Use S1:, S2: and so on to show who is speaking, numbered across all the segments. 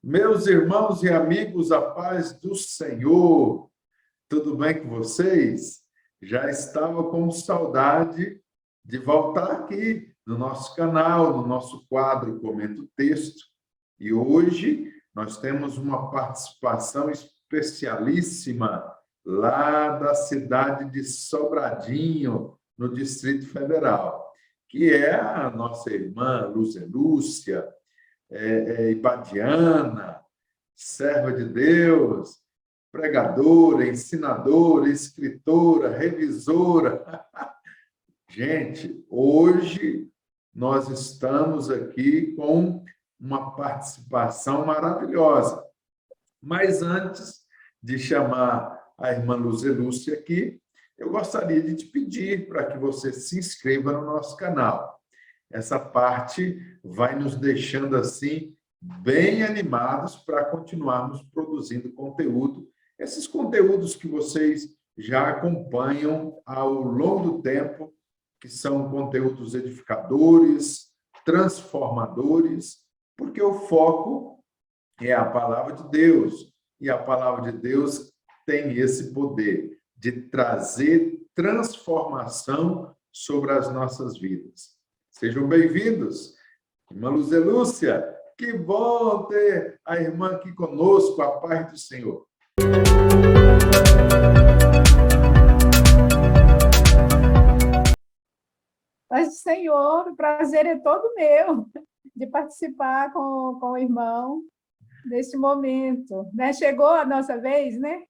S1: Meus irmãos e amigos, a paz do Senhor, tudo bem com vocês? Já estava com saudade de voltar aqui no nosso canal, no nosso quadro Comenta o Texto. E hoje nós temos uma participação especialíssima lá da cidade de Sobradinho, no Distrito Federal, que é a nossa irmã Luzia Lúcia, ibadiana, serva de Deus, pregadora, ensinadora, escritora, revisora. Gente, hoje nós estamos aqui com uma participação maravilhosa. Mas antes de chamar a irmã Luzia Lúcia aqui, eu gostaria de te pedir para que você se inscreva no nosso canal. Essa parte vai nos deixando assim bem animados para continuarmos produzindo conteúdo. Esses conteúdos que vocês já acompanham ao longo do tempo, que são conteúdos edificadores, transformadores, porque o foco é a palavra de Deus. E a palavra de Deus tem esse poder de trazer transformação sobre as nossas vidas. Sejam bem-vindos. Irmã Luzia Lúcia, que bom ter a irmã aqui conosco, a paz do Senhor.
S2: Paz do Senhor, o prazer é todo meu de participar com o irmão neste momento. Né? Chegou a nossa vez, né?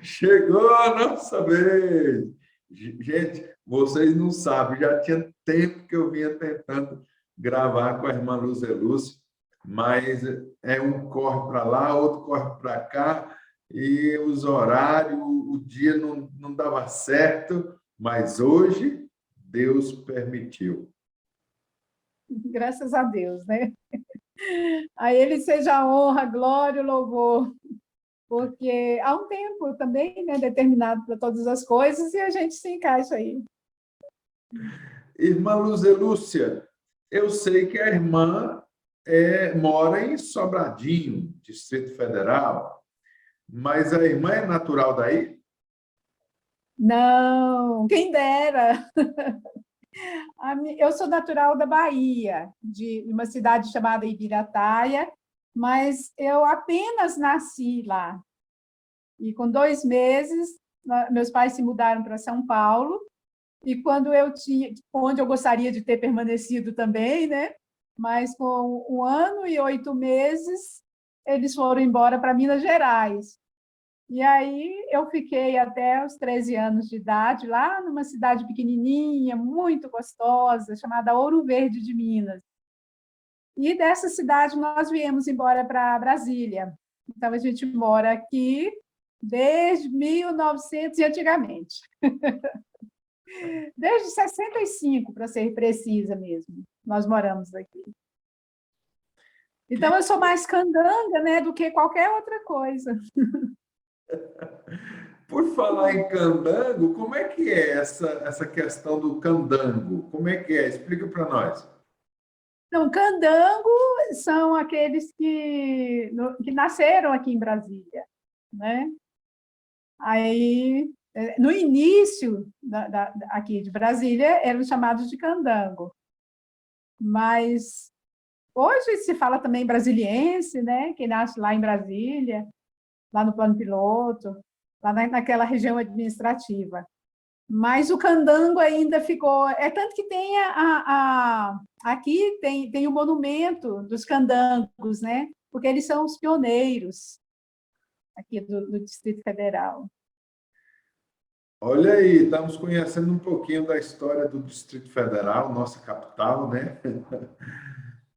S1: Chegou a nossa vez. Gente, vocês não sabem, já tinha tempo que eu vinha tentando gravar com a irmã Luzia Lúcia, mas é um corre para lá, outro corre para cá, e os horários, o dia não dava certo, mas hoje Deus permitiu.
S2: Graças a Deus, né? A Ele seja a honra, a glória, o louvor, porque há um tempo também, né, determinado para todas as coisas, e a gente se encaixa aí.
S1: Irmã Luzia Lúcia, eu sei que a irmã mora em Sobradinho, Distrito Federal, mas a irmã é natural daí?
S2: Não, quem dera! Eu sou natural da Bahia, de uma cidade chamada Ibirataia, mas eu apenas nasci lá. E com 2 meses, meus pais se mudaram para São Paulo, e quando eu tinha, onde eu gostaria de ter permanecido também, né? Mas com 1 ano e 8 meses, eles foram embora para Minas Gerais. E aí eu fiquei até os 13 anos de idade, lá numa cidade pequenininha, muito gostosa, chamada Ouro Verde de Minas. E dessa cidade nós viemos embora para Brasília. Então a gente mora aqui desde 1900 e antigamente. Desde 65, para ser precisa mesmo, nós moramos aqui. Então eu sou mais candanga, né, do que qualquer outra coisa.
S1: Por falar em candango, como é que é essa questão do candango? Como é que é? Explica para nós.
S2: Então, candango são aqueles que nasceram aqui em Brasília, né? Aí, no início aqui de Brasília, eram chamados de candango, mas hoje se fala também brasiliense, né? Que nasce lá em Brasília, lá no plano piloto, lá naquela região administrativa. Mas o candango ainda ficou... É tanto que tem aqui tem o monumento dos candangos, né? Porque eles são os pioneiros aqui do Distrito Federal.
S1: Olha aí, estamos conhecendo um pouquinho da história do Distrito Federal, nossa capital, né?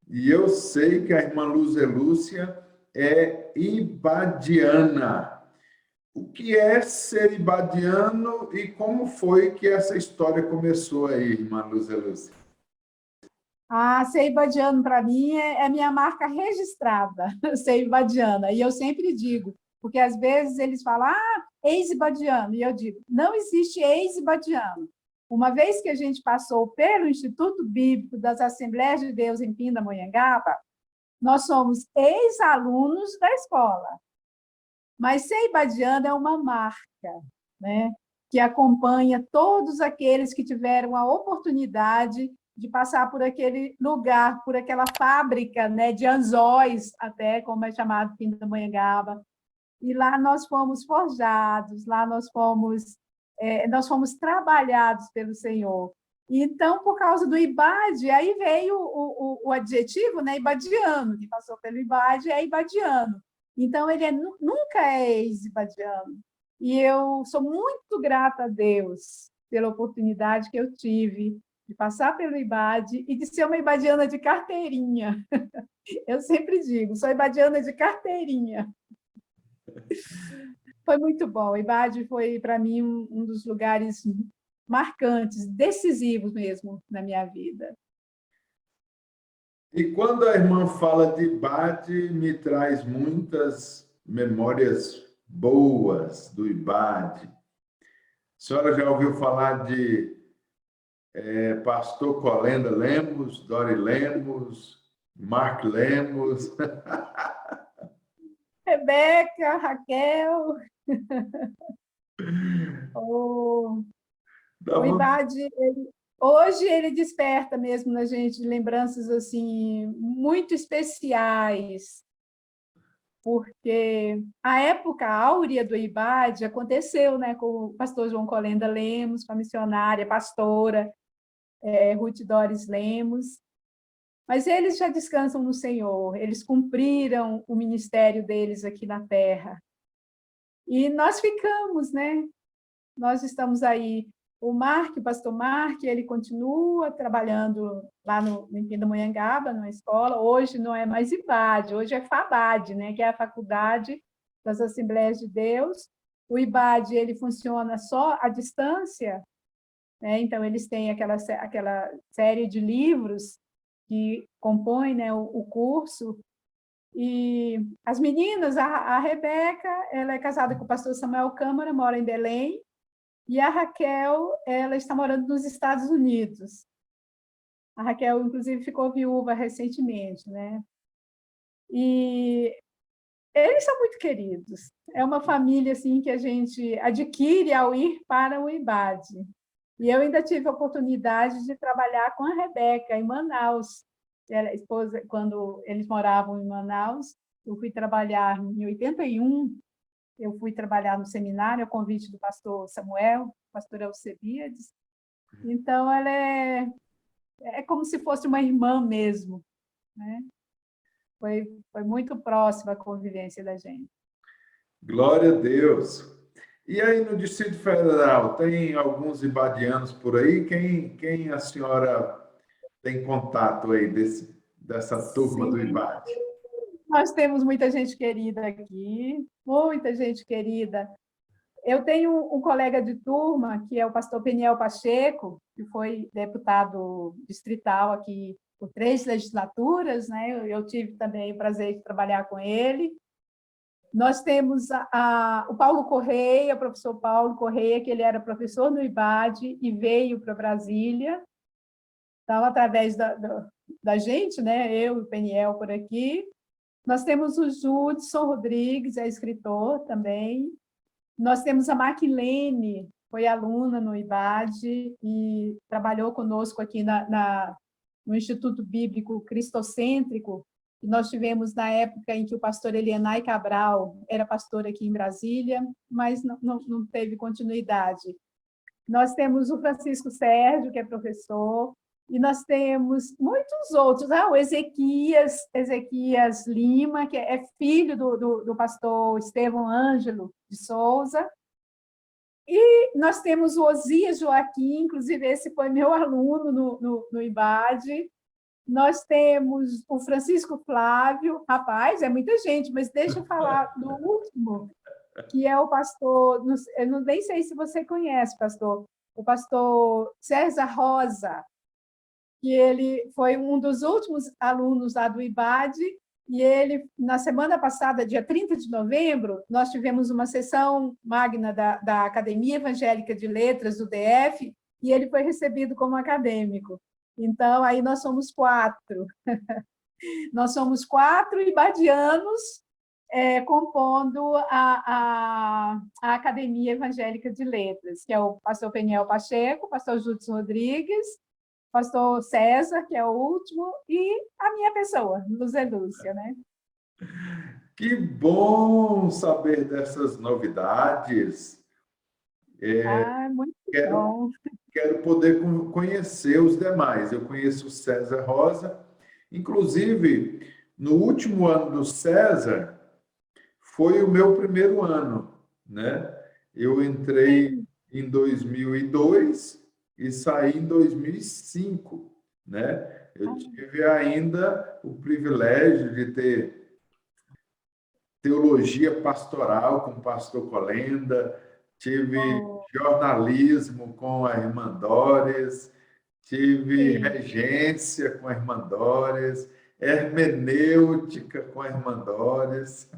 S1: E eu sei que a irmã Luzia Lúcia é ibadiana. O que é ser ibadiano e como foi que essa história começou aí, irmã Luzia Lúcia?
S2: Ser ibadiano, para mim, é minha marca registrada, ser ibadiana. E eu sempre digo, porque às vezes eles falam, ex-ibadiano, e eu digo, não existe ex-ibadiano. Uma vez que a gente passou pelo Instituto Bíblico das Assembleias de Deus em Pindamonhangaba, Nós somos ex-alunos da escola, mas ser ibadiano é uma marca, né? Que acompanha todos aqueles que tiveram a oportunidade de passar por aquele lugar, por aquela fábrica, né, de anzóis, até como é chamado Pindamonhangaba. E lá nós fomos forjados, lá nós fomos trabalhados pelo Senhor. Então, por causa do IBAD, aí veio o adjetivo, né, ibadiano, que passou pelo IBAD, é ibadiano. Então, ele nunca é ex-ibadiano. E eu sou muito grata a Deus pela oportunidade que eu tive de passar pelo IBAD e de ser uma ibadiana de carteirinha. Eu sempre digo, sou ibadiana de carteirinha. Foi muito bom. O IBAD foi, para mim, um dos lugares marcantes, decisivos mesmo na minha vida.
S1: E quando a irmã fala de IBAD, me traz muitas memórias boas do IBAD. A senhora já ouviu falar de Pastor Colenda Lemos, Dori Lemos, Mark Lemos?
S2: Rebeca, Raquel, o IBAD, hoje ele desperta mesmo na gente lembranças assim muito especiais, porque a época áurea do IBAD aconteceu, né, com o pastor João Colenda Lemos, com a missionária, pastora Ruth Doris Lemos, mas eles já descansam no Senhor, eles cumpriram o ministério deles aqui na Terra. E nós ficamos, né? Nós estamos aí. O pastor Mark, ele continua trabalhando lá no Pindamonhangaba, numa escola. Hoje não é mais IBAD, hoje é FABAD, né? Que é a Faculdade das Assembleias de Deus. O IBAD ele funciona só à distância, né? Então, eles têm aquela série de livros que compõem, né, o curso. E as meninas, a Rebeca, ela é casada com o pastor Samuel Câmara, mora em Belém, e a Raquel, ela está morando nos Estados Unidos. A Raquel, inclusive, ficou viúva recentemente, né? E eles são muito queridos. É uma família assim que a gente adquire ao ir para o IBAD. E eu ainda tive a oportunidade de trabalhar com a Rebeca em Manaus. Ela, esposa, quando eles moravam em Manaus, eu fui trabalhar em 81, eu fui trabalhar no seminário a convite do pastor Samuel, pastor Alcebiades. Então, ela é como se fosse uma irmã mesmo, né? Foi muito próxima a convivência da gente.
S1: Glória a Deus. E aí no Distrito Federal, tem alguns ibadianos por aí? Quem a senhora tem contato aí dessa turma do
S2: Sim,
S1: IBAD?
S2: nós temos muita gente querida aqui, muita gente querida. Eu tenho um colega de turma, que é o pastor Peniel Pacheco, que foi deputado distrital aqui por 3 legislaturas, né? Eu tive também o prazer de trabalhar com ele. Nós temos o Paulo Correia, o professor Paulo Correia, que ele era professor no IBAD e veio para Brasília. Então, através da gente, né? Eu e o Peniel por aqui. Nós temos o Judson Rodrigues, é escritor também. Nós temos a Maquilene, foi aluna no IBAD e trabalhou conosco aqui no Instituto Bíblico Cristocêntrico, que nós tivemos na época em que o pastor Elienay Cabral era pastor aqui em Brasília, mas não teve continuidade. Nós temos o Francisco Sérgio, que é professor, e nós temos muitos outros. O Ezequias Lima, que é filho do pastor Estevão Ângelo de Souza. E nós temos o Osias Joaquim, inclusive esse foi meu aluno no IBAD. Nós temos o Francisco Flávio, rapaz, é muita gente, mas deixa eu falar do último, que é o pastor, eu nem sei se você conhece, pastor, o pastor César Rosa, que ele foi um dos últimos alunos lá do IBAD, e ele, na semana passada, dia 30 de novembro, nós tivemos uma sessão magna da Academia Evangélica de Letras, do DF, e ele foi recebido como acadêmico. Então, aí nós somos 4. Nós somos 4 ibadianos compondo a Academia Evangélica de Letras, que é o pastor Peniel Pacheco, o pastor Júlio Rodrigues, o pastor César, que é o último, e a minha pessoa, Luzia Lúcia, né?
S1: Que bom saber dessas novidades.
S2: Muito
S1: Quero,
S2: bom.
S1: quero poder conhecer os demais. Eu conheço o César Rosa. Inclusive, no último ano do César, foi o meu primeiro ano, né? Eu entrei
S2: Sim.
S1: em 2002 e saí em 2005, né? Eu tive ainda o privilégio de ter teologia pastoral com o pastor Colenda, tive
S2: Oh,
S1: jornalismo com a irmã Dores, tive
S2: sim.
S1: regência com a irmã Dores, hermenêutica com a irmã Dores.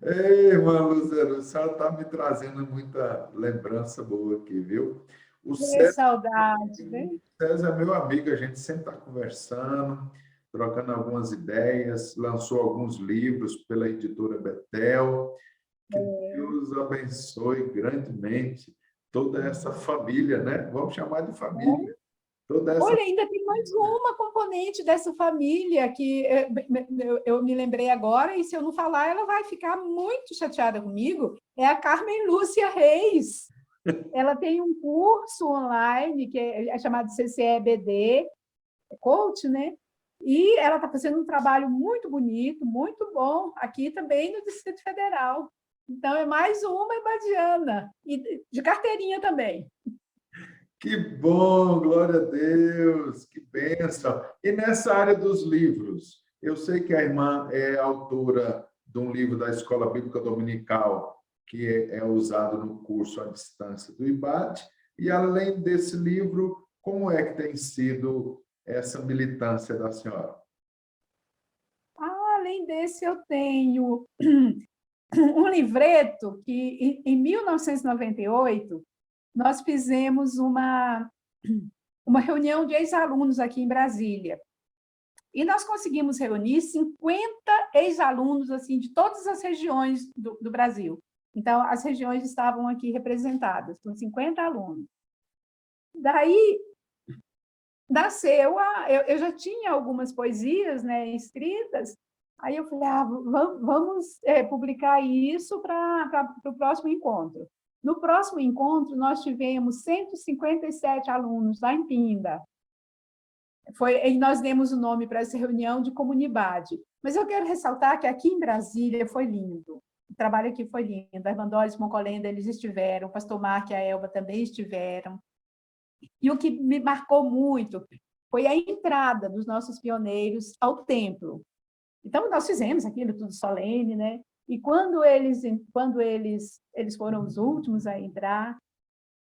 S1: Ei, irmã Luzero, a senhora está me trazendo muita lembrança boa aqui, viu? O
S2: Que
S1: César,
S2: saudade, né?
S1: César é meu amigo, a gente sempre está conversando, trocando algumas ideias, lançou alguns livros pela editora Betel. Que Deus abençoe grandemente toda essa família, né? Vamos chamar de família. Toda essa.
S2: Olha, ainda tem mais uma componente dessa família que eu me lembrei agora, e se eu não falar, ela vai ficar muito chateada comigo. É a Carmen Lúcia Reis. Ela tem um curso online que é chamado CCEBD, coach, né? E ela está fazendo um trabalho muito bonito, muito bom, aqui também no Distrito Federal. Então, é mais uma ibadiana, e de carteirinha também.
S1: Que bom, glória a Deus, que bênção. E nessa área dos livros, eu sei que a irmã é autora de um livro da Escola Bíblica Dominical, que é usado no curso à distância do IBAT, e além desse livro, como é que tem sido essa militância da senhora?
S2: Além desse, eu tenho um livreto que, em 1998, nós fizemos uma reunião de ex-alunos aqui em Brasília. E nós conseguimos reunir 50 ex-alunos assim, de todas as regiões do Brasil. Então, as regiões estavam aqui representadas, com 50 alunos. Daí, nasceu, eu já tinha algumas poesias, né, escritas, aí eu falei, vamos publicar isso para o próximo encontro. No próximo encontro, nós tivemos 157 alunos lá em Pinda. E nós demos o nome para essa reunião de comunidade. Mas eu quero ressaltar que aqui em Brasília foi lindo. O trabalho aqui foi lindo. A irmã Doris Moncolenda, eles estiveram, o pastor Marco e a Elba também estiveram. E o que me marcou muito foi a entrada dos nossos pioneiros ao templo. Então, nós fizemos aquilo tudo solene, né? E quando eles foram os últimos a entrar,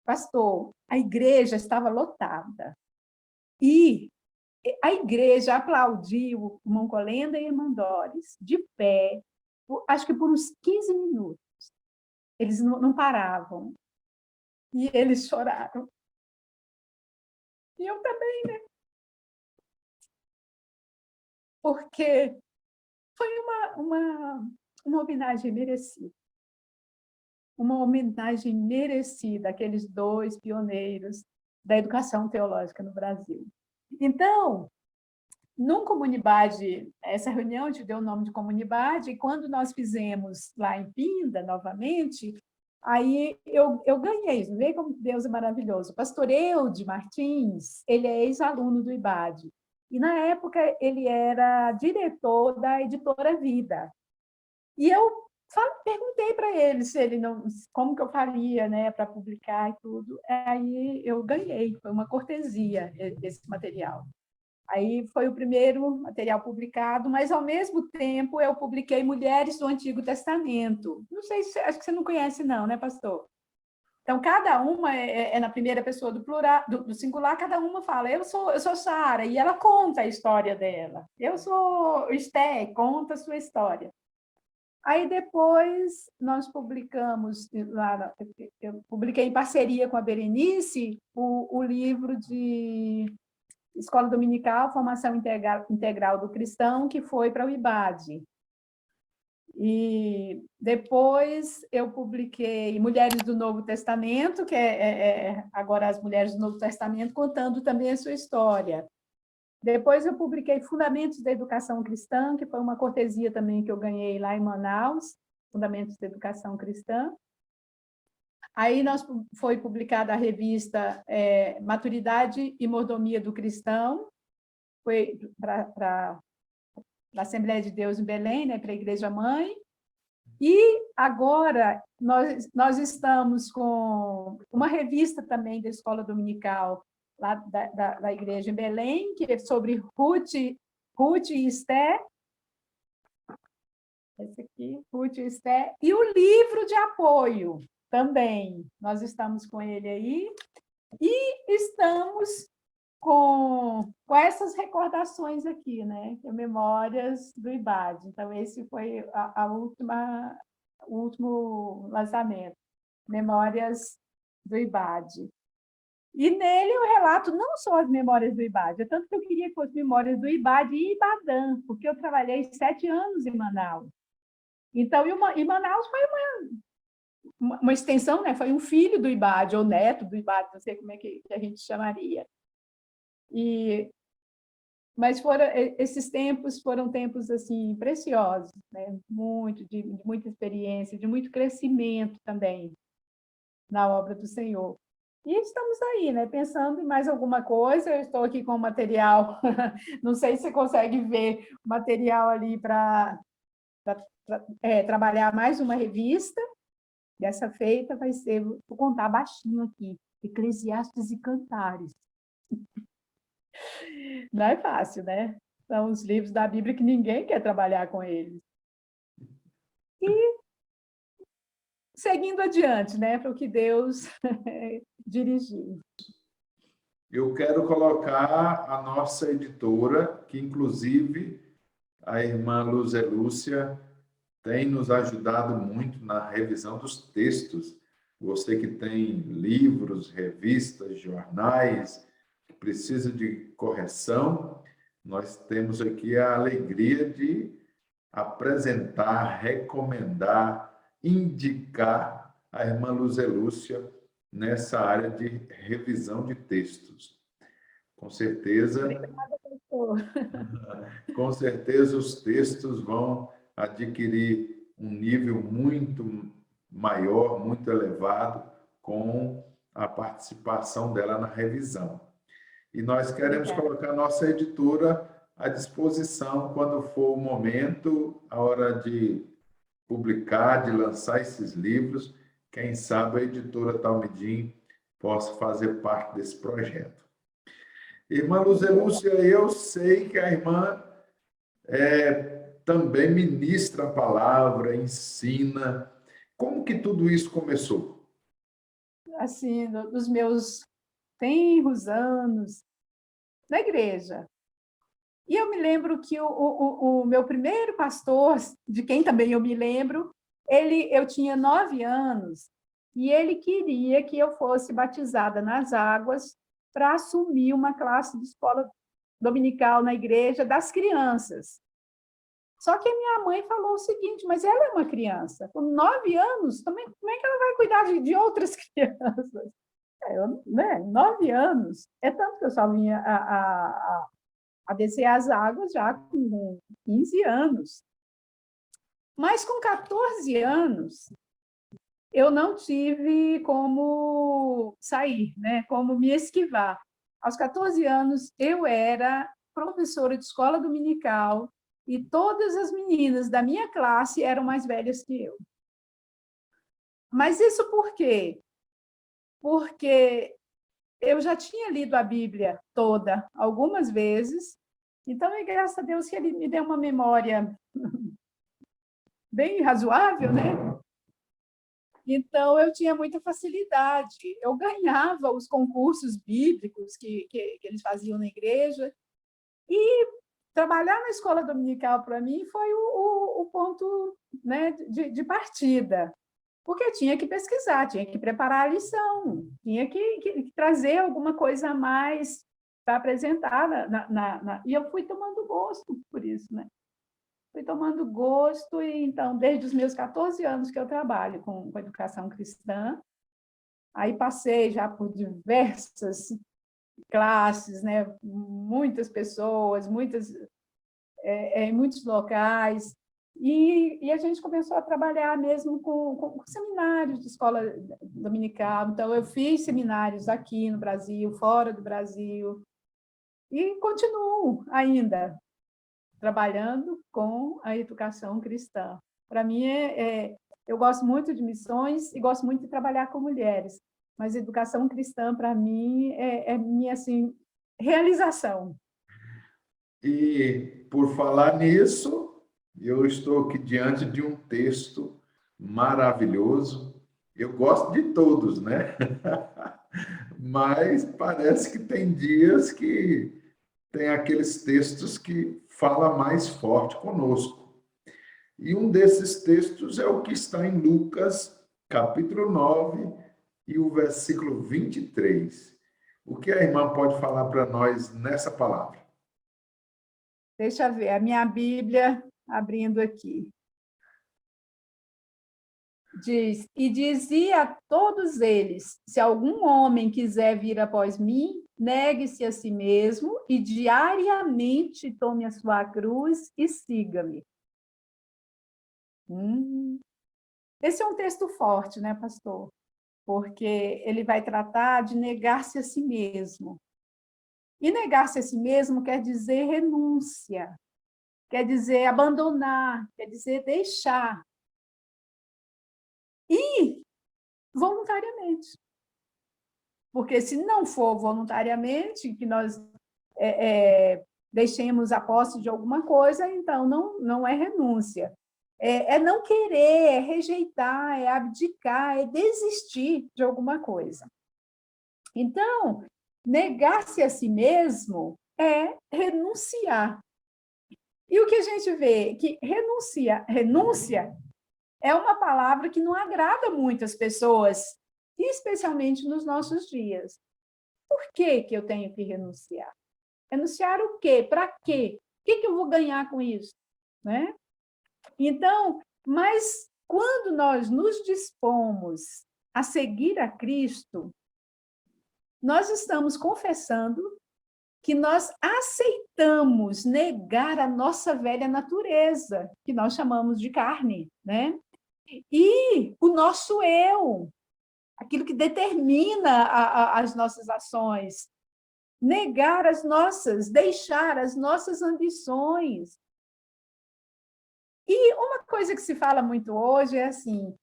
S2: pastor, a igreja estava lotada. E a igreja aplaudiu o Moncolenda e a irmã Doris, de pé, acho que por uns 15 minutos. Eles não paravam. E eles choraram. E eu também, né? Porque foi uma homenagem merecida. Uma homenagem merecida àqueles 2 pioneiros da educação teológica no Brasil. Então, num comunidade, essa reunião te deu o nome de comunidade, e quando nós fizemos lá em Pinda, novamente, aí eu ganhei, vê como Deus é maravilhoso. O pastor Eude Martins, ele é ex-aluno do IBAD, e na época ele era diretor da editora Vida. E eu perguntei para ele se ele não, como que eu faria, né, para publicar e tudo. Aí eu ganhei, foi uma cortesia esse material. Aí foi o primeiro material publicado, mas, ao mesmo tempo, eu publiquei Mulheres do Antigo Testamento. Não sei, acho que você não conhece, não, né, pastor? Então, cada uma é na primeira pessoa do plural, do singular, cada uma fala, eu sou Sara, e ela conta a história dela. Eu sou Esté, conta a sua história. Aí, depois, nós publicamos, eu publiquei em parceria com a Berenice, o livro de Escola Dominical, Formação Integral do Cristão, que foi para o IBAD. E depois eu publiquei Mulheres do Novo Testamento, que agora as Mulheres do Novo Testamento, contando também a sua história. Depois eu publiquei Fundamentos da Educação Cristã, que foi uma cortesia também que eu ganhei lá em Manaus, Fundamentos da Educação Cristã. Aí foi publicada a revista Maturidade e Mordomia do Cristão, foi para a Assembleia de Deus em Belém, né, para a Igreja Mãe. E agora nós estamos com uma revista também da Escola Dominical, lá da Igreja em Belém, que é sobre Ruth e Esté. Esse aqui, Ruth e Esté. E o livro de apoio também. Nós estamos com ele aí. E estamos com essas recordações aqui, né? Que é Memórias do IBAD. Então, esse foi o último lançamento, Memórias do IBAD. E nele eu relato não só as memórias do IBAD, é tanto que eu queria que fosse memórias do IBAD e Ibadã, porque eu trabalhei 7 anos em Manaus. Então, e Manaus foi uma extensão, né? Foi um filho do IBAD, ou neto do IBAD, não sei como é que a gente chamaria. Mas esses tempos foram tempos assim preciosos, né? De muita experiência, de muito crescimento também na obra do Senhor. E estamos aí, né? Pensando em mais alguma coisa. Eu estou aqui com o material, não sei se você consegue ver o material ali para trabalhar mais uma revista. Dessa feita vai ser, vou contar baixinho aqui, Eclesiastes e Cantares. Não é fácil, né? São os livros da Bíblia que ninguém quer trabalhar com eles. E seguindo adiante, né? Para o que Deus dirigiu.
S1: Eu quero colocar a nossa editora, que inclusive a irmã Luzia Lúcia tem nos ajudado muito na revisão dos textos. Você que tem livros, revistas, jornais, que precisa de correção, nós temos aqui a alegria de apresentar, recomendar, indicar a irmã Luzia Lúcia nessa área de revisão de textos. Com certeza, com certeza os textos vão adquirir um nível muito maior, muito elevado, com a participação dela na revisão. E nós queremos colocar a nossa editora à disposição quando for o momento, a hora de publicar, de lançar esses livros. Quem sabe a editora Talmidim possa fazer parte desse projeto. Irmã Luzia Lúcia, eu sei que a irmã também ministra a palavra, ensina. Como que tudo isso começou?
S2: Assim, nos meus tenros anos na igreja. E eu me lembro que o meu primeiro pastor, de quem também eu me lembro, eu tinha 9 anos, e ele queria que eu fosse batizada nas águas para assumir uma classe de escola dominical na igreja das crianças. Só que a minha mãe falou o seguinte, mas ela é uma criança, com 9 anos, também, como é que ela vai cuidar de outras crianças? 9 anos, é tanto que eu só vinha a descer as águas já com 15 anos. Mas com 14 anos, eu não tive como sair, né? Como me esquivar. Aos 14 anos, eu era professora de escola dominical e todas as meninas da minha classe eram mais velhas que eu. Mas isso por quê? Porque eu já tinha lido a Bíblia toda algumas vezes, então é graças a Deus que ele me deu uma memória bem razoável, né? Então eu tinha muita facilidade, eu ganhava os concursos bíblicos que eles faziam na igreja, e trabalhar na escola dominical para mim foi o ponto, né, de partida. Porque eu tinha que pesquisar, tinha que preparar a lição, tinha que trazer alguma coisa a mais para apresentar e eu fui tomando gosto por isso, né? Fui tomando gosto, e então, desde os meus 14 anos que eu trabalho com educação cristã, aí passei já por diversas classes, né? Muitas pessoas, em muitos locais, e a gente começou a trabalhar mesmo com seminários de escola dominical. Então, eu fiz seminários aqui no Brasil, fora do Brasil, e continuo ainda trabalhando com a educação cristã. Para mim, eu gosto muito de missões e gosto muito de trabalhar com mulheres, mas educação cristã, para mim, é minha assim, realização.
S1: E, por falar nisso, eu estou aqui diante de um texto maravilhoso. Eu gosto de todos, né? Mas parece que tem dias que tem aqueles textos que fala mais forte conosco. E um desses textos é o que está em Lucas, capítulo 9, e o versículo 23. O que a irmã pode falar para nós nessa palavra?
S2: Deixa eu ver, a minha Bíblia abrindo aqui. Diz, e dizia a todos eles, se algum homem quiser vir após mim, negue-se a si mesmo e diariamente tome a sua cruz e siga-me. Esse é um texto forte, né, pastor? Porque ele vai tratar de negar-se a si mesmo. E negar-se a si mesmo quer dizer renúncia, quer dizer abandonar, quer dizer deixar. E voluntariamente. Porque se não for voluntariamente, que nós deixemos a posse de alguma coisa, então não é renúncia. É não querer, é rejeitar, é abdicar, é desistir de alguma coisa. Então, negar-se a si mesmo é renunciar. E o que a gente vê? Que renúncia é uma palavra que não agrada muitas pessoas, especialmente nos nossos dias. Por que eu tenho que renunciar? Renunciar o quê? Para quê? O que eu vou ganhar com isso? Né? Então, mas quando nós nos dispomos a seguir a Cristo, nós estamos confessando que nós aceitamos negar a nossa velha natureza, que nós chamamos de carne, né? E o nosso eu, aquilo que determina as nossas ações, negar deixar as nossas ambições. E uma coisa que se fala muito hoje é assim,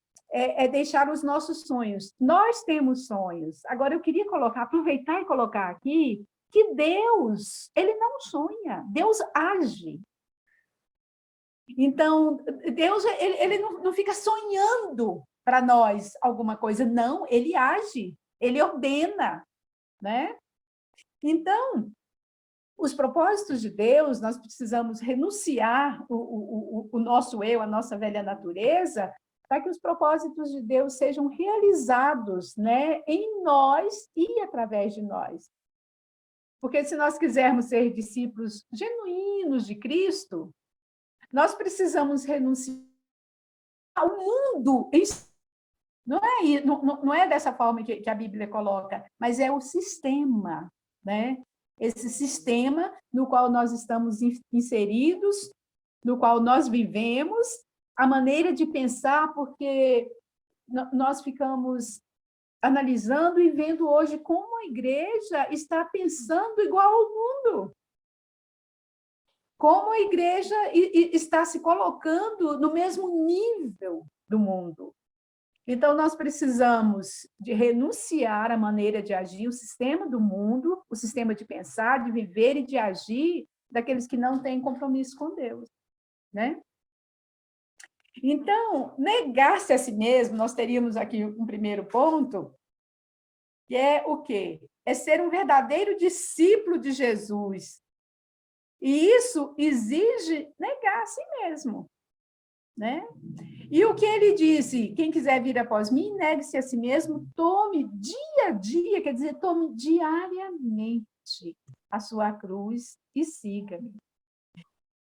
S2: deixar os nossos sonhos. Nós temos sonhos. Agora, eu queria aproveitar e colocar aqui que Deus, ele não sonha, Deus age. Então, Deus ele não fica sonhando para nós alguma coisa, não, ele age, ele ordena, né? Então, os propósitos de Deus, nós precisamos renunciar o nosso eu, a nossa velha natureza, para que os propósitos de Deus sejam realizados, né, em nós e através de nós. Porque se nós quisermos ser discípulos genuínos de Cristo, nós precisamos renunciar ao mundo em si. Não é dessa forma que a Bíblia coloca, mas é o sistema, né? Esse sistema no qual nós estamos inseridos, no qual nós vivemos, a maneira de pensar, porque nós ficamos analisando e vendo hoje como a igreja está pensando igual ao mundo. Como a igreja está se colocando no mesmo nível do mundo. Então, nós precisamos de renunciar à maneira de agir, o sistema do mundo, o sistema de pensar, de viver e de agir daqueles que não têm compromisso com Deus, né? Então, negar-se a si mesmo, nós teríamos aqui um primeiro ponto, que é o quê? É ser um verdadeiro discípulo de Jesus. E isso exige negar a si mesmo, né? E o que ele disse? Quem quiser vir após mim, negue-se a si mesmo, tome dia a dia, quer dizer, tome diariamente a sua cruz e siga-me.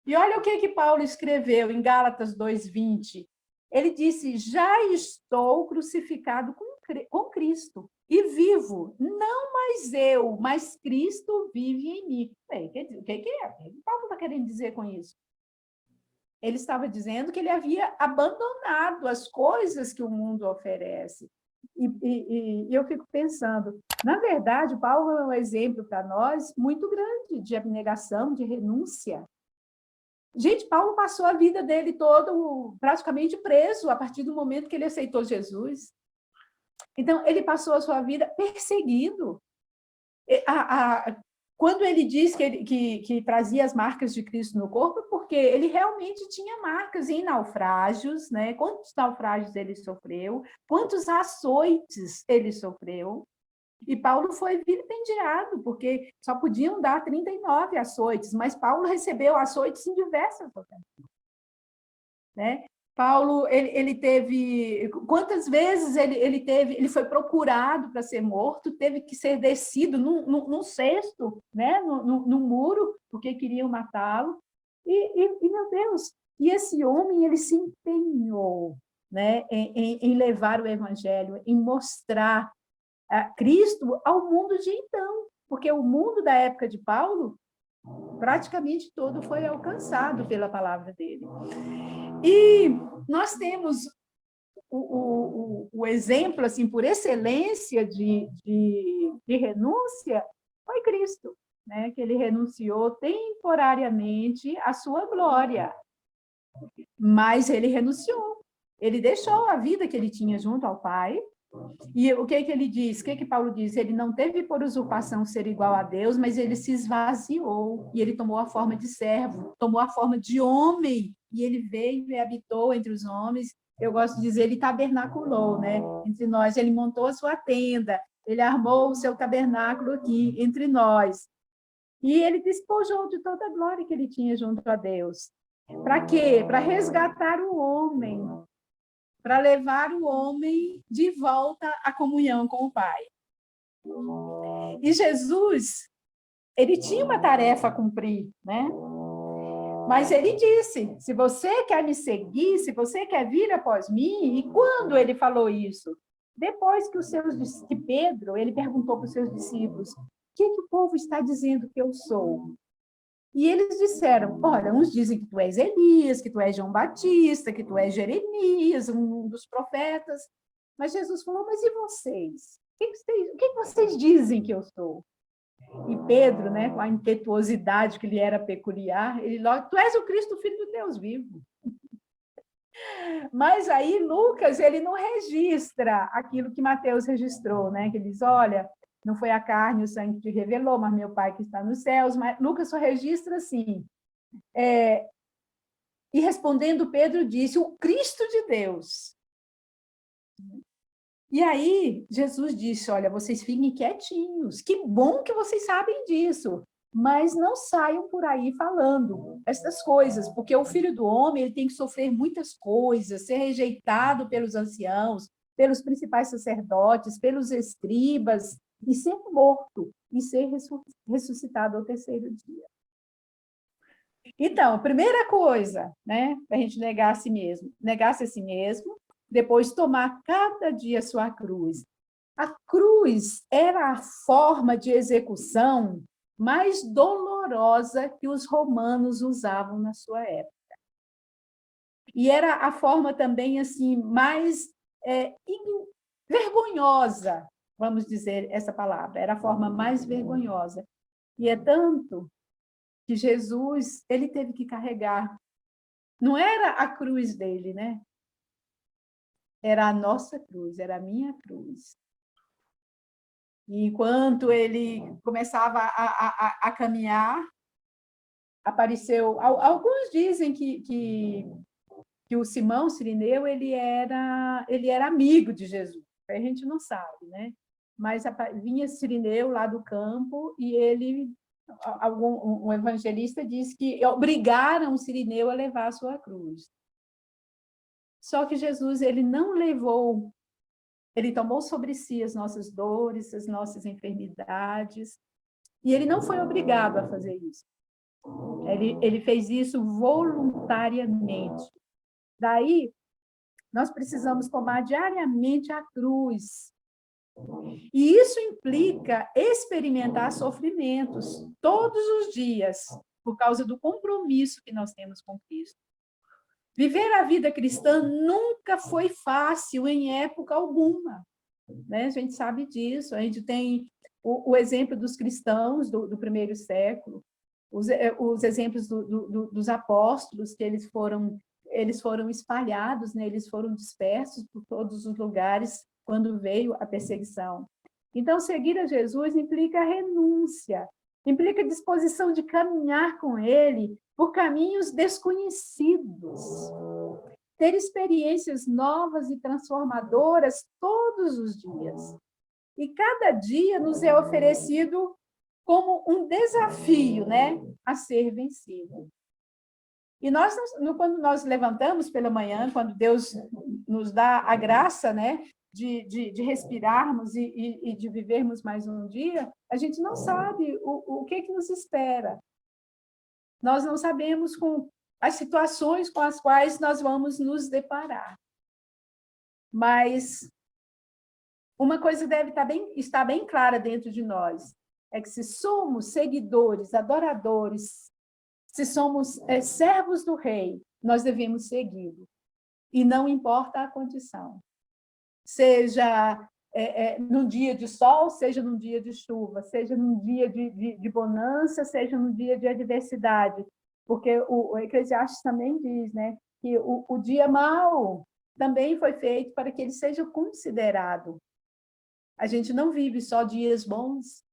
S2: E olha o que Paulo escreveu em Gálatas 2:20. Ele disse: já estou crucificado com Cristo e vivo, não mais eu, mas Cristo vive em mim. Bem, o que Paulo está querendo dizer com isso? Ele estava dizendo que ele havia abandonado as coisas que o mundo oferece. E eu fico pensando, na verdade, Paulo é um exemplo para nós muito grande de abnegação, de renúncia. Gente, Paulo passou a vida dele todo praticamente preso a partir do momento que ele aceitou Jesus. Então, ele passou a sua vida perseguido. Quando ele diz que trazia as marcas de Cristo no corpo, porque ele realmente tinha marcas em naufrágios, né? Quantos naufrágios ele sofreu, quantos açoites ele sofreu. E Paulo foi vilipendiado, porque só podiam dar 39 açoites, mas Paulo recebeu açoites em diversas ocasiões, né? Paulo, ele teve... Quantas vezes ele foi procurado para ser morto, teve que ser descido num cesto, né? no muro, porque queriam matá-lo. Meu Deus, e esse homem, ele se empenhou, né? em levar o evangelho, em mostrar Cristo ao mundo de então, porque o mundo da época de Paulo, praticamente todo foi alcançado pela palavra dele. E nós temos o exemplo, assim, por excelência de renúncia, foi Cristo, né? Que ele renunciou temporariamente à sua glória, mas ele renunciou, ele deixou a vida que ele tinha junto ao Pai. E o que ele diz? O que Paulo diz? Ele não teve por usurpação ser igual a Deus, mas ele se esvaziou, e ele tomou a forma de servo, tomou a forma de homem, e ele veio e habitou entre os homens. Eu gosto de dizer, ele tabernaculou, né? Entre nós, ele montou a sua tenda, ele armou o seu tabernáculo aqui, entre nós. E ele despojou de toda a glória que ele tinha junto a Deus. Para quê? Para resgatar o homem, para levar o homem de volta à comunhão com o Pai. E Jesus, ele tinha uma tarefa a cumprir, né? Mas ele disse, se você quer me seguir, se você quer vir após mim, e quando ele falou isso? Depois que Pedro, ele perguntou para os seus discípulos, o que o povo está dizendo que eu sou? E eles disseram, olha, uns dizem que tu és Elias, que tu és João Batista, que tu és Jeremias, um dos profetas. Mas Jesus falou, mas e vocês? O que vocês dizem que eu sou? E Pedro, né, com a impetuosidade que lhe era peculiar, ele logo, tu és o Cristo, Filho do Deus vivo. Mas aí Lucas, ele não registra aquilo que Mateus registrou, né? Que ele diz, olha, não foi a carne e o sangue que te revelou, mas meu Pai que está nos céus. Mas Lucas só registra assim. E respondendo, Pedro disse, o Cristo de Deus. E aí, Jesus disse, olha, vocês fiquem quietinhos, que bom que vocês sabem disso, mas não saiam por aí falando essas coisas, porque o Filho do Homem ele tem que sofrer muitas coisas, ser rejeitado pelos anciãos, pelos principais sacerdotes, pelos escribas, e ser morto, e ser ressuscitado ao terceiro dia. Então, primeira coisa, né, para a gente negar-se a si mesmo, depois tomar cada dia a sua cruz. A cruz era a forma de execução mais dolorosa que os romanos usavam na sua época. E era a forma também assim mais vergonhosa, vamos dizer essa palavra, era a forma mais vergonhosa. E é tanto que Jesus, ele teve que carregar. Não era a cruz dele, né? Era a nossa cruz, era a minha cruz. E enquanto ele começava a caminhar, apareceu... Alguns dizem que o Simão Cirineu ele era amigo de Jesus. A gente não sabe, né? Mas vinha Cirineu lá do campo e ele... um evangelista diz que obrigaram Cirineu a levar a sua cruz. Só que Jesus, ele não levou, ele tomou sobre si as nossas dores, as nossas enfermidades, E ele não foi obrigado a fazer isso. Ele fez isso voluntariamente. Daí, nós precisamos tomar diariamente a cruz. E isso implica experimentar sofrimentos todos os dias, por causa do compromisso que nós temos com Cristo. Viver a vida cristã nunca foi fácil em época alguma, né? A gente sabe disso, a gente tem o exemplo dos cristãos do primeiro século, os exemplos dos apóstolos, que eles foram espalhados, né? Eles foram dispersos por todos os lugares quando veio a perseguição. Então, seguir a Jesus implica renúncia, implica disposição de caminhar com ele por caminhos desconhecidos, ter experiências novas e transformadoras todos os dias. E cada dia nos é oferecido como um desafio, né, a ser vencido. E nós, quando nós levantamos pela manhã, quando Deus nos dá a graça, né, de respirarmos e de vivermos mais um dia, a gente não sabe o que nos espera. Nós não sabemos com as situações com as quais nós vamos nos deparar. Mas uma coisa deve estar bem clara dentro de nós, é que se somos seguidores, adoradores, se somos servos do rei, nós devemos segui-lo. E não importa a condição. Seja num dia de sol, seja num dia de chuva, seja num dia de bonança, seja num dia de adversidade. Porque o Eclesiastes também diz, né, que o dia mau também foi feito para que ele seja considerado. A gente não vive só dias bons.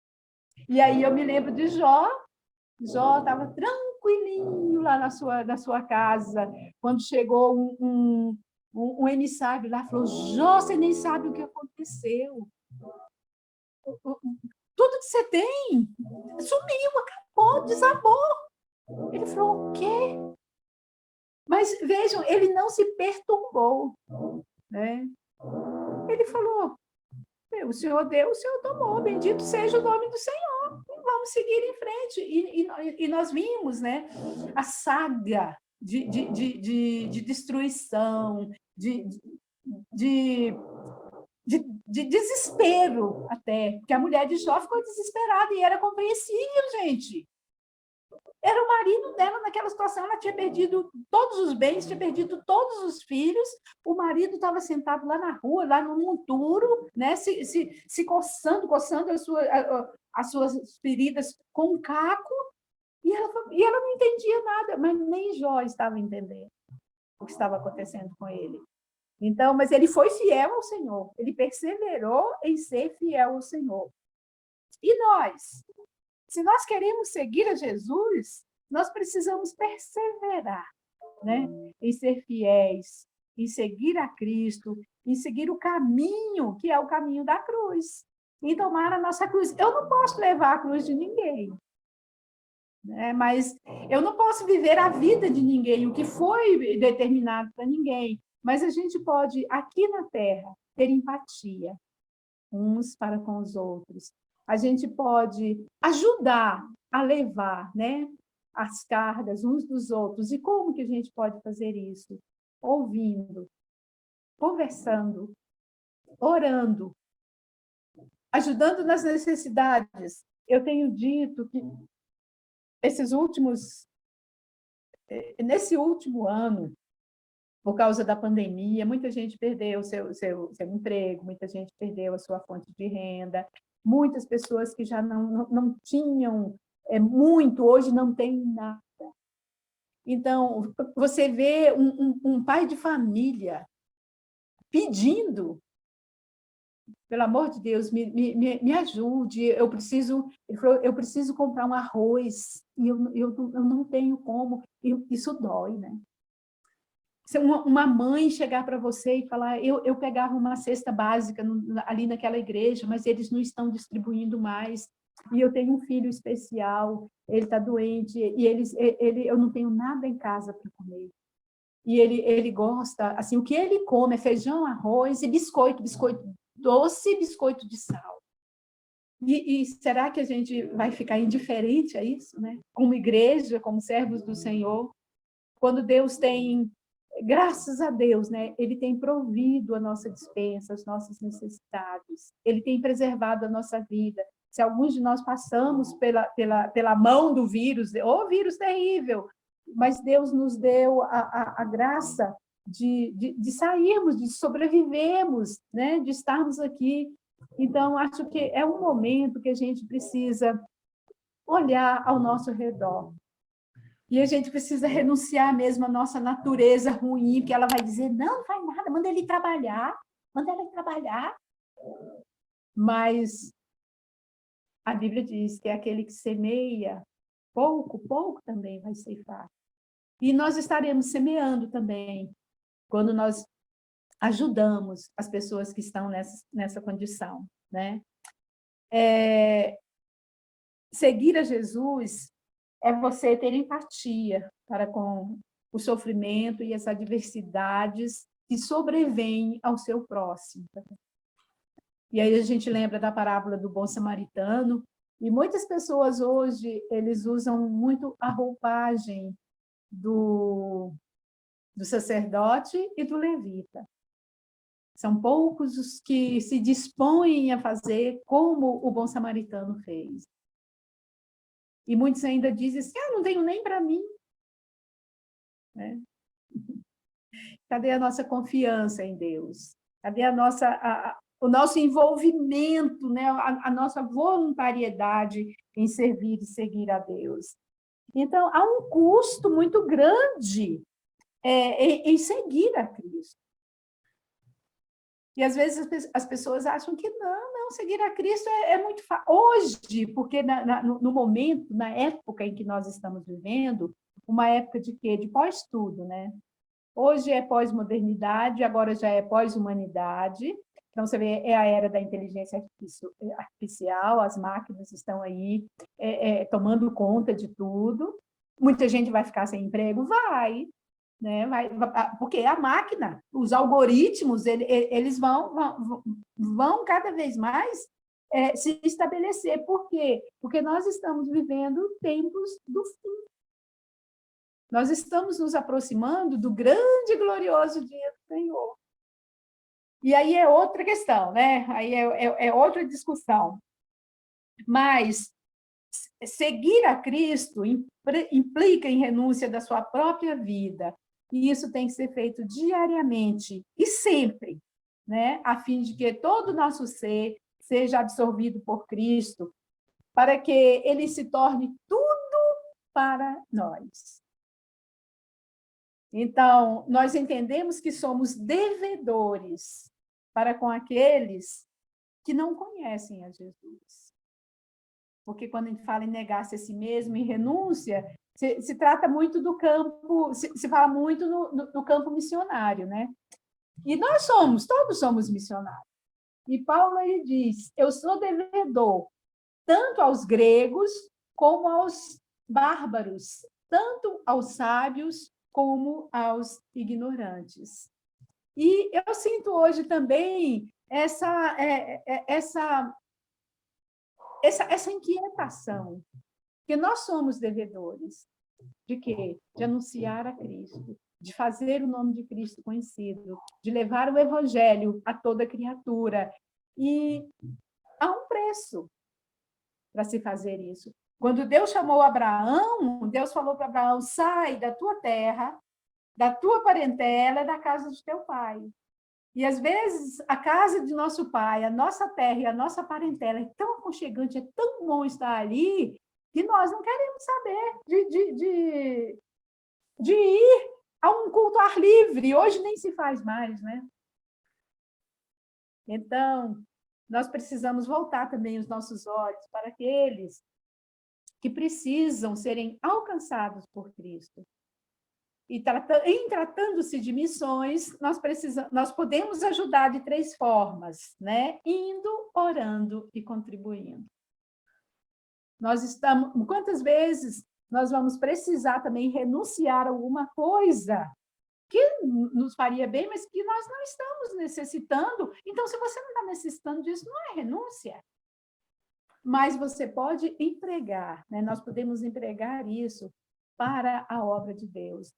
S2: E aí eu me lembro de Jó. Jó estava tranquilinho lá na sua casa, quando chegou um emissário lá, falou: Jó, você nem sabe o que aconteceu. Tudo que você tem sumiu, acabou, desabou. Ele falou: o quê? Mas vejam, ele não se perturbou, né? Ele falou: o Senhor deu, o Senhor tomou, bendito seja o nome do Senhor. Vamos seguir em frente. E nós vimos, né, a saga de destruição, de desespero até, porque a mulher de Jó ficou desesperada e era compreensível, gente. Era o marido dela naquela situação, ela tinha perdido todos os bens, tinha perdido todos os filhos, o marido estava sentado lá na rua, lá no monturo, né, se coçando as suas feridas com um caco, e ela não entendia nada, mas nem Jó estava entendendo o que estava acontecendo com ele. Então, mas ele foi fiel ao Senhor, ele perseverou em ser fiel ao Senhor. E nós? Se nós queremos seguir a Jesus, nós precisamos perseverar, né? Em ser fiéis, em seguir a Cristo, em seguir o caminho, que é o caminho da cruz, em tomar a nossa cruz. Eu não posso levar a cruz de ninguém, né? Mas eu não posso viver a vida de ninguém, o que foi determinado para ninguém. Mas a gente pode, aqui na Terra, ter empatia uns para com os outros. A gente pode ajudar a levar, né, as cargas uns dos outros. E como que a gente pode fazer isso? Ouvindo, conversando, orando, ajudando nas necessidades. Eu tenho dito que nesse último ano, por causa da pandemia, muita gente perdeu o seu emprego, muita gente perdeu a sua fonte de renda, muitas pessoas que já não tinham muito, hoje não têm nada. Então, você vê um pai de família pedindo, pelo amor de Deus, me ajude, ele falou, eu preciso comprar um arroz, e eu não tenho como, isso dói, né? Se uma mãe chegar para você e falar, eu pegava uma cesta básica ali naquela igreja, mas eles não estão distribuindo mais, e eu tenho um filho especial, ele está doente, e eu não tenho nada em casa para comer. E ele gosta, assim, o que ele come é feijão, arroz e biscoito doce e biscoito de sal. E será que a gente vai ficar indiferente a isso, né? Como igreja, como servos do Senhor, quando Deus tem, graças a Deus, né? Ele tem provido a nossa despensa, as nossas necessidades, Ele tem preservado a nossa vida. Se alguns de nós passamos pela mão do vírus, vírus terrível, mas Deus nos deu a graça de sairmos, de sobrevivermos, né? De estarmos aqui. Então, acho que é um momento que a gente precisa olhar ao nosso redor. E a gente precisa renunciar mesmo à nossa natureza ruim, porque ela vai dizer, não faz nada, manda ele trabalhar, manda ele trabalhar. Mas a Bíblia diz que aquele que semeia pouco, pouco também vai ceifar. E nós estaremos semeando também, quando nós ajudamos as pessoas que estão nessa condição, né? Seguir a Jesus é você ter empatia para com o sofrimento e as adversidades que sobrevêm ao seu próximo. E aí a gente lembra da parábola do bom samaritano, e muitas pessoas hoje, eles usam muito a roupagem do sacerdote e do levita. São poucos os que se dispõem a fazer como o bom samaritano fez. E muitos ainda dizem assim, não tenho nem para mim. Né? Cadê a nossa confiança em Deus? Cadê o nosso envolvimento, né? A nossa voluntariedade em servir e seguir a Deus? Então, há um custo muito grande em seguir a Cristo. E, às vezes, as pessoas acham que não, seguir a Cristo é muito fácil. Hoje, porque no momento, na época em que nós estamos vivendo, uma época de quê? De pós-tudo, né? Hoje é pós-modernidade, agora já é pós-humanidade. Então, você vê, é a era da inteligência artificial, as máquinas estão aí tomando conta de tudo. Muita gente vai ficar sem emprego? Vai. Né? Porque a máquina, os algoritmos, eles vão cada vez mais se estabelecer. Por quê? Porque nós estamos vivendo tempos do fim. Nós estamos nos aproximando do grande e glorioso dia do Senhor. E aí é outra questão, né? Aí é outra discussão. Mas seguir a Cristo implica em renúncia da sua própria vida. E isso tem que ser feito diariamente e sempre, né? A fim de que todo o nosso ser seja absorvido por Cristo, para que ele se torne tudo para nós. Então, nós entendemos que somos devedores para com aqueles que não conhecem a Jesus. Porque quando a gente fala em negar-se a si mesmo, em renúncia, se trata muito do campo, se fala muito no campo missionário, né? E todos somos missionários. E Paulo, ele diz, eu sou devedor tanto aos gregos como aos bárbaros, tanto aos sábios como aos ignorantes. E eu sinto hoje também essa inquietação, que nós somos devedores de quê? De anunciar a Cristo, de fazer o nome de Cristo conhecido, de levar o evangelho a toda criatura. E há um preço para se fazer isso. Quando Deus chamou Abraão, Deus falou para Abraão, sai da tua terra, da tua parentela e da casa de teu pai. E, às vezes, a casa de nosso pai, a nossa terra e a nossa parentela é tão aconchegante, é tão bom estar ali, que nós não queremos saber de ir a um culto ao ar livre. Hoje nem se faz mais, né? Então, nós precisamos voltar também os nossos olhos para aqueles que precisam serem alcançados por Cristo. E em tratando-se de missões, nós podemos ajudar de 3 formas, né? Indo, orando e contribuindo. Quantas vezes nós vamos precisar também renunciar a alguma coisa que nos faria bem, mas que nós não estamos necessitando? Então, se você não está necessitando disso, não é renúncia. mas você pode empregar, né? Nós podemos empregar isso para a obra de Deus.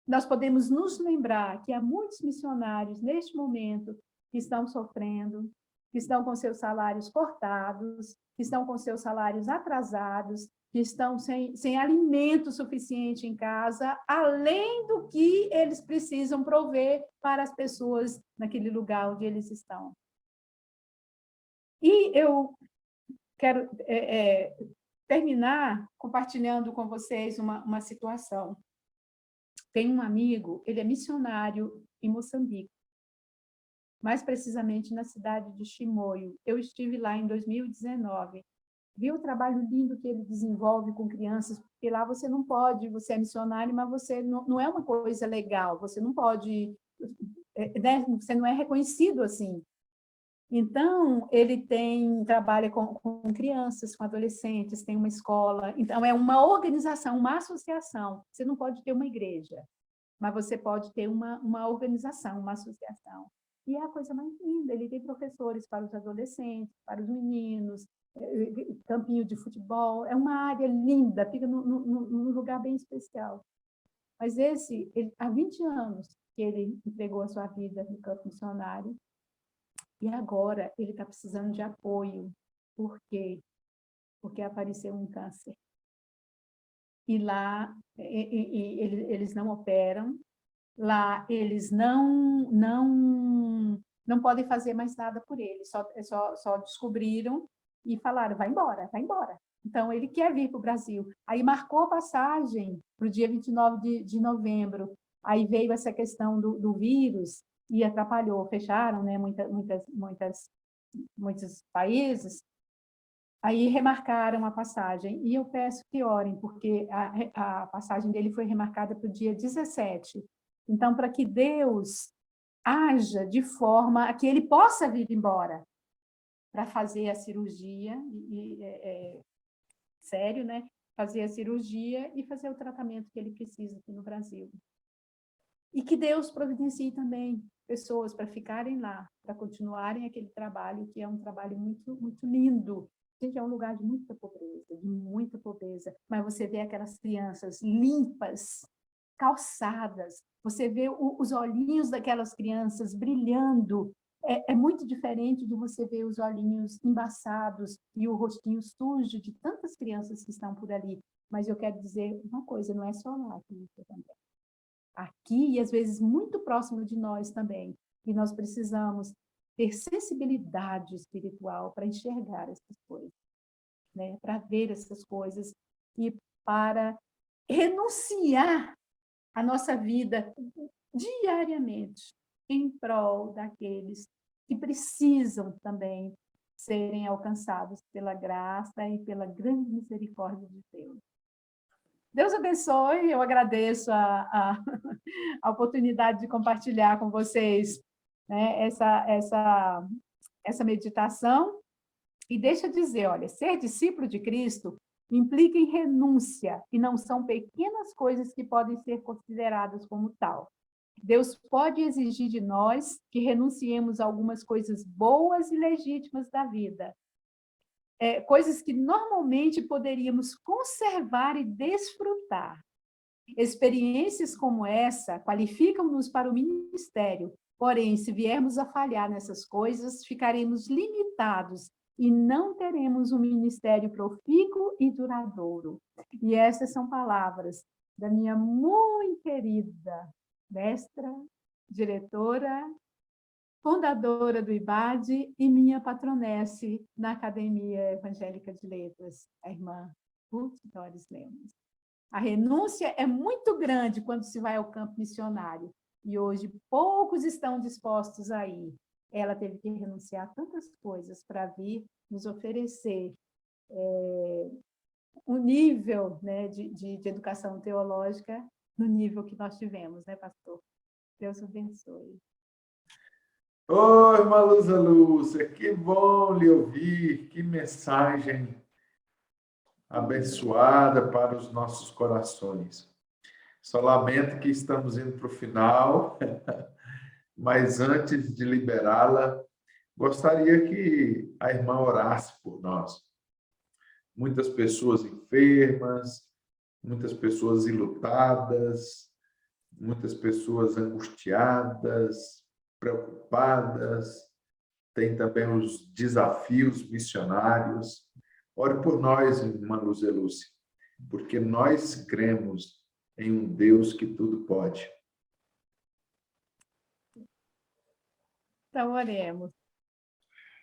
S2: Nós podemos nos lembrar que há muitos missionários, neste momento, que estão sofrendo, que estão com seus salários cortados, que estão com seus salários atrasados, que estão sem alimento suficiente em casa, além do que eles precisam prover para as pessoas naquele lugar onde eles estão. E eu quero terminar compartilhando com vocês uma situação. Tem um amigo, ele é missionário em Moçambique, mais precisamente na cidade de Chimoio. Eu estive lá em 2019. Vi o trabalho lindo que ele desenvolve com crianças, porque lá você não pode, você é missionário, mas você não é uma coisa legal, você não pode, né? Você não é reconhecido assim. Então, ele trabalha com crianças, com adolescentes, tem uma escola. Então, é uma organização, uma associação. Você não pode ter uma igreja, mas você pode ter uma organização, uma associação. E é a coisa mais linda. Ele tem professores para os adolescentes, para os meninos, campinho de futebol. É uma área linda, fica num lugar bem especial. Mas há 20 anos que ele entregou a sua vida no campo missionário, e agora ele está precisando de apoio. Por quê? Porque apareceu um câncer. E lá eles não operam, lá eles não podem fazer mais nada por ele, só descobriram e falaram, vai embora, vai embora. Então, ele quer vir para o Brasil. Aí marcou a passagem para o dia 29 de novembro. Aí veio essa questão do vírus, e atrapalhou, fecharam, né, muitos países, aí remarcaram a passagem, e eu peço que orem, porque a passagem dele foi remarcada para o dia 17, então, para que Deus haja de forma a que ele possa vir embora, para fazer a cirurgia, sério, né, fazer a cirurgia e fazer o tratamento que ele precisa aqui no Brasil. E que Deus providencie também pessoas para ficarem lá, para continuarem aquele trabalho, que é um trabalho muito, muito lindo. Gente, é um lugar de muita pobreza, mas você vê aquelas crianças limpas, calçadas, você vê os olhinhos daquelas crianças brilhando. É muito diferente de você ver os olhinhos embaçados e o rostinho sujo de tantas crianças que estão por ali. Mas eu quero dizer uma coisa, não é só lá que isso também. Aqui, e às vezes muito próximo de nós também. E nós precisamos ter sensibilidade espiritual para enxergar essas coisas, né? Para ver essas coisas e para renunciar a nossa vida diariamente em prol daqueles que precisam também serem alcançados pela graça e pela grande misericórdia de Deus. Deus abençoe, eu agradeço a oportunidade de compartilhar com vocês, né, essa meditação. E deixa eu dizer, olha, ser discípulo de Cristo implica em renúncia, e não são pequenas coisas que podem ser consideradas como tal. Deus pode exigir de nós que renunciemos a algumas coisas boas e legítimas da vida, coisas que normalmente poderíamos conservar e desfrutar. Experiências como essa qualificam-nos para o ministério, porém, se viermos a falhar nessas coisas, ficaremos limitados e não teremos um ministério profícuo e duradouro. E essas são palavras da minha muito querida mestra, diretora, fundadora do IBAD e minha patronesse na Academia Evangélica de Letras, a irmã Ruth Doris Lemos. A renúncia é muito grande quando se vai ao campo missionário, e hoje poucos estão dispostos a ir. Ela teve que renunciar a tantas coisas para vir nos oferecer um nível, né, de educação teológica no nível que nós tivemos, né, pastor? Deus abençoe.
S1: Oi, irmã Luza Lúcia, que bom lhe ouvir, que mensagem abençoada para os nossos corações. Só lamento que estamos indo para o final, mas antes de liberá-la, Gostaria que a irmã orasse por nós. Muitas pessoas enfermas, muitas pessoas enlutadas, muitas pessoas angustiadas, preocupadas, tem também os desafios missionários. Ore por nós, irmã Lúcia Lúcia, porque nós cremos em um Deus que tudo pode.
S2: Então, oremos.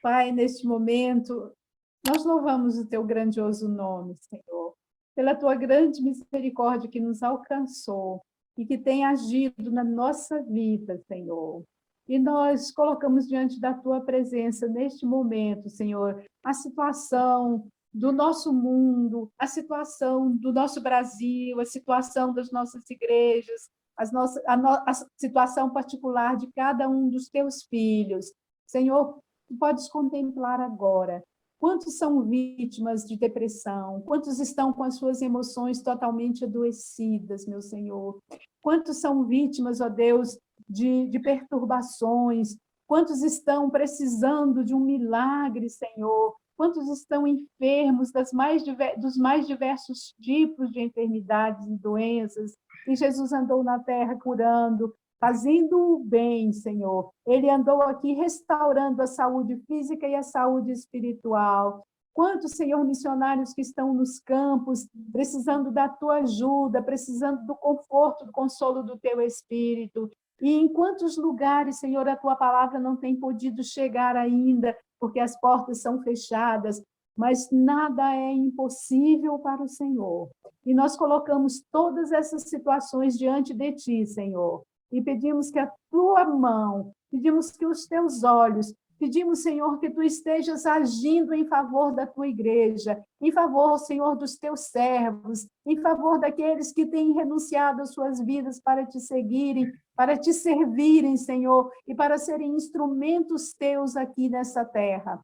S2: Pai, neste momento, nós louvamos o teu grandioso nome, Senhor, pela tua grande misericórdia que nos alcançou e que tem agido na nossa vida, Senhor. E nós colocamos diante da tua presença neste momento, Senhor, a situação do nosso mundo, a situação do nosso Brasil, a situação das nossas igrejas, a situação particular de cada um dos teus filhos. Senhor, tu podes contemplar agora quantos são vítimas de depressão, quantos estão com as suas emoções totalmente adoecidas, meu Senhor. Quantos são vítimas, ó Deus, de perturbações, quantos estão precisando de um milagre, Senhor, quantos estão enfermos dos mais diversos tipos de enfermidades e doenças, e Jesus andou na terra curando, fazendo o bem, Senhor. Ele andou aqui restaurando a saúde física e a saúde espiritual. Quantos, Senhor, missionários que estão nos campos, precisando da tua ajuda, precisando do conforto, do consolo do teu Espírito. E em quantos lugares, Senhor, a tua palavra não tem podido chegar ainda, porque as portas são fechadas, mas nada é impossível para o Senhor. E nós colocamos todas essas situações diante de ti, Senhor, e pedimos que a tua mão, pedimos que os teus olhos, pedimos, Senhor, que tu estejas agindo em favor da tua igreja, em favor, Senhor, dos teus servos, em favor daqueles que têm renunciado às suas vidas para te seguirem, para te servirem, Senhor, e para serem instrumentos teus aqui nessa terra.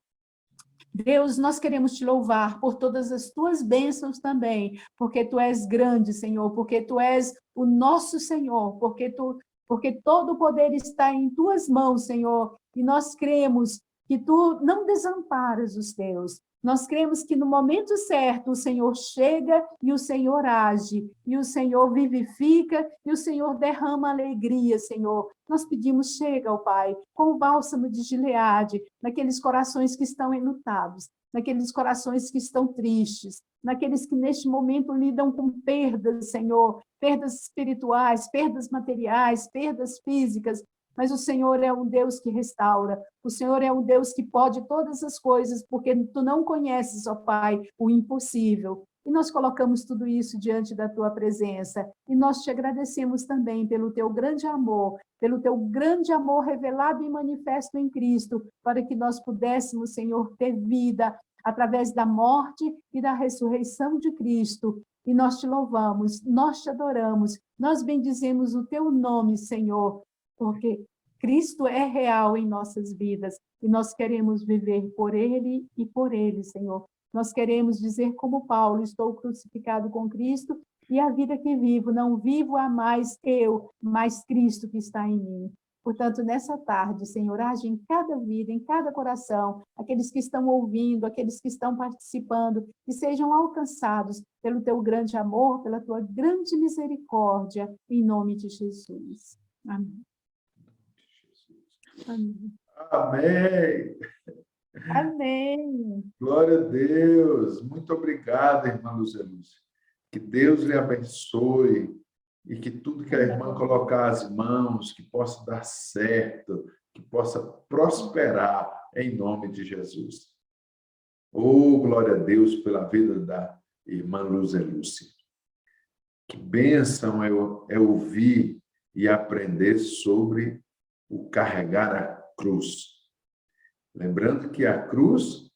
S2: Deus, nós queremos te louvar por todas as tuas bênçãos também, porque tu és grande, Senhor, porque tu és o nosso Senhor, porque todo o poder está em tuas mãos, Senhor, e nós cremos que tu não desamparas os teus. Nós cremos que no momento certo o Senhor chega e o Senhor age, e o Senhor vivifica e o Senhor derrama alegria, Senhor. Nós pedimos, chega, ó Pai, com o bálsamo de Gileade, naqueles corações que estão enlutados, naqueles corações que estão tristes, naqueles que neste momento lidam com perdas, Senhor, perdas espirituais, perdas materiais, perdas físicas, mas o Senhor é um Deus que restaura, o Senhor é um Deus que pode todas as coisas, porque tu não conheces, ó Pai, o impossível. E nós colocamos tudo isso diante da tua presença, e nós te agradecemos também pelo teu grande amor revelado e manifesto em Cristo, para que nós pudéssemos, Senhor, ter vida através da morte e da ressurreição de Cristo. E nós te louvamos, nós te adoramos, nós bendizemos o teu nome, Senhor, porque Cristo é real em nossas vidas e nós queremos viver por Ele e por Ele, Senhor. Nós queremos dizer como Paulo, estou crucificado com Cristo e a vida que vivo, não vivo a mais eu, mas Cristo que está em mim. Portanto, nessa tarde, Senhor, age em cada vida, em cada coração, aqueles que estão ouvindo, aqueles que estão participando, que sejam alcançados pelo teu grande amor, pela tua grande misericórdia, em nome de Jesus. Amém. Amém.
S1: Amém.
S2: Amém.
S1: Glória a Deus. Muito obrigado, irmã Lúcia Lúcia. Que Deus lhe abençoe e que tudo que a irmã colocar as mãos, que possa dar certo, que possa prosperar em nome de Jesus. Oh, glória a Deus pela vida da irmã Lúcia Lúcia. Que bênção é ouvir e aprender sobre o carregar a cruz. Lembrando que a cruz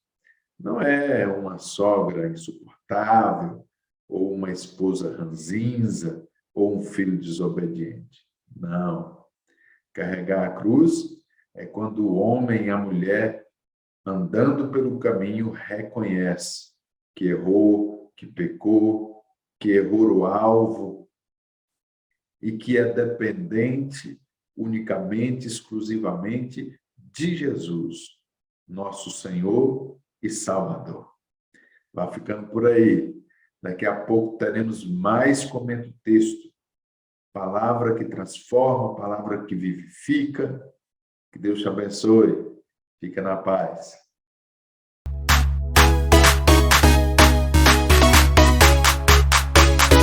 S1: não é uma sogra insuportável, ou uma esposa ranzinza, ou um filho desobediente. Não. Carregar a cruz é quando o homem e a mulher, andando pelo caminho, reconhece que errou, que pecou, que errou o alvo e que é dependente unicamente, exclusivamente de Jesus. nosso Senhor e Salvador. Vá ficando por aí. Daqui a pouco teremos mais Comenta o Texto. Palavra que transforma, palavra que vivifica. Que Deus te abençoe. Fica na paz.